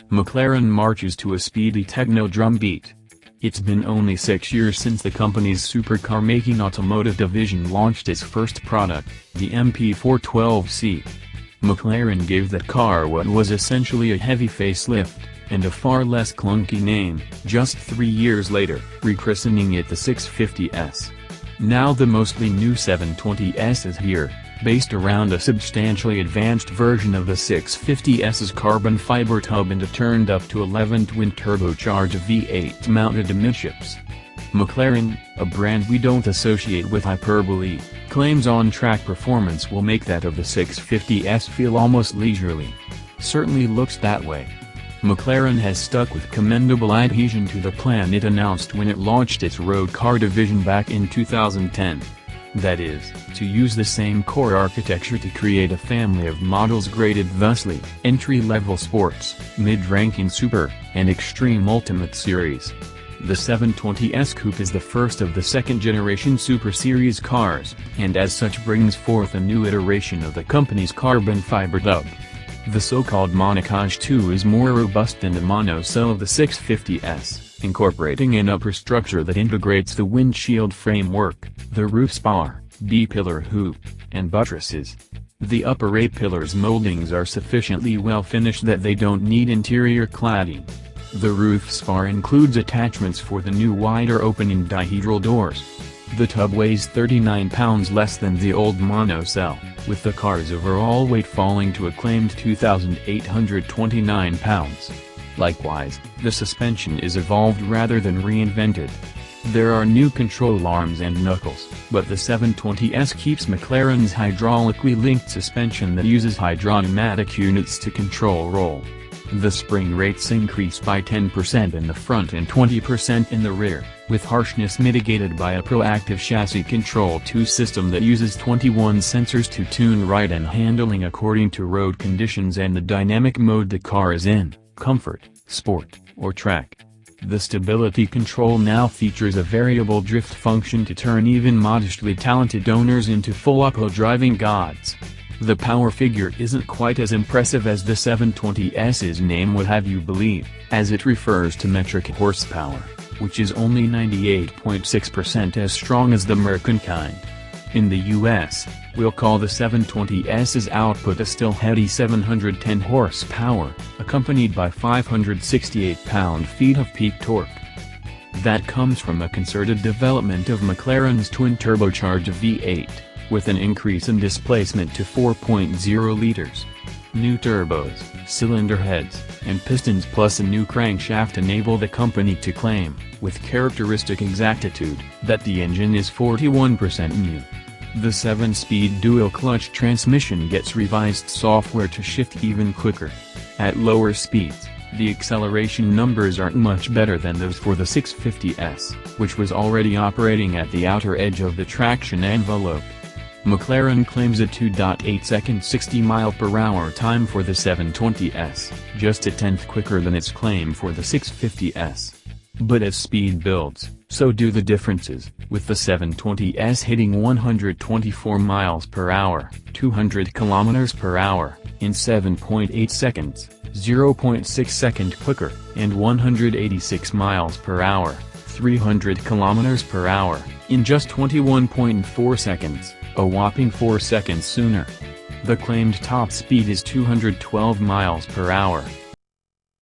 McLaren marches to a speedy techno drum beat. It's been only 6 years since the company's supercar-making automotive division launched its first product, the MP412C. McLaren gave that car what was essentially a heavy facelift, and a far less clunky name, just 3 years later, rechristening it the 650S. Now the mostly new 720S is here, based around a substantially advanced version of the 650S's carbon fiber tub and a turned-up to 11 twin-turbocharged V8 mounted amidships. McLaren, a brand we don't associate with hyperbole, claims on-track performance will make that of the 650S feel almost leisurely. Certainly looks that way. McLaren has stuck with commendable adhesion to the plan it announced when it launched its road car division back in 2010. That is, to use the same core architecture to create a family of models graded thusly: entry-level sports, mid-ranking super, and extreme ultimate series. The 720S Coupe is the first of the second-generation Super Series cars, and as such brings forth a new iteration of the company's carbon fiber tub. The so-called monocoque 2 is more robust than the monocelle of the 650S, incorporating an upper structure that integrates the windshield framework, the roof spar, B-pillar hoop, and buttresses. The upper A-pillars moldings are sufficiently well finished that they don't need interior cladding. The roof spar includes attachments for the new wider opening dihedral doors. The tub weighs 39 pounds less than the old monocelle, with the car's overall weight falling to a claimed 2,829 pounds. Likewise, the suspension is evolved rather than reinvented. There are new control arms and knuckles, but the 720S keeps McLaren's hydraulically linked suspension that uses hydropneumatic units to control roll. The spring rates increase by 10% in the front and 20% in the rear, with harshness mitigated by a proactive chassis control 2 system that uses 21 sensors to tune ride and handling according to road conditions and the dynamic mode the car is in: comfort, sport, or track. The stability control now features a variable drift function to turn even modestly talented owners into full-uphill driving gods. The power figure isn't quite as impressive as the 720S's name would have you believe, as it refers to metric horsepower, which is only 98.6% as strong as the Merkin kind. In the US, we'll call the 720S's output a still heady 710 horsepower, accompanied by 568 pound-feet of peak torque. That comes from a concerted development of McLaren's twin-turbocharged V8, with an increase in displacement to 4.0 liters. New turbos, cylinder heads, and pistons plus a new crankshaft enable the company to claim, with characteristic exactitude, that the engine is 41% new. The 7-speed dual-clutch transmission gets revised software to shift even quicker. At lower speeds, the acceleration numbers aren't much better than those for the 650S, which was already operating at the outer edge of the traction envelope. McLaren claims a 2.8-second 60-mile-per-hour time for the 720S, just a tenth quicker than its claim for the 650S. But as speed builds, so do the differences, with the 720S hitting 124 miles per hour, 200 kilometers per hour, in 7.8 seconds, 0.6 seconds quicker, and 186 miles per hour, 300 kilometers per hour, in just 21.4 seconds, a whopping 4 seconds sooner. The claimed top speed is 212 miles per hour,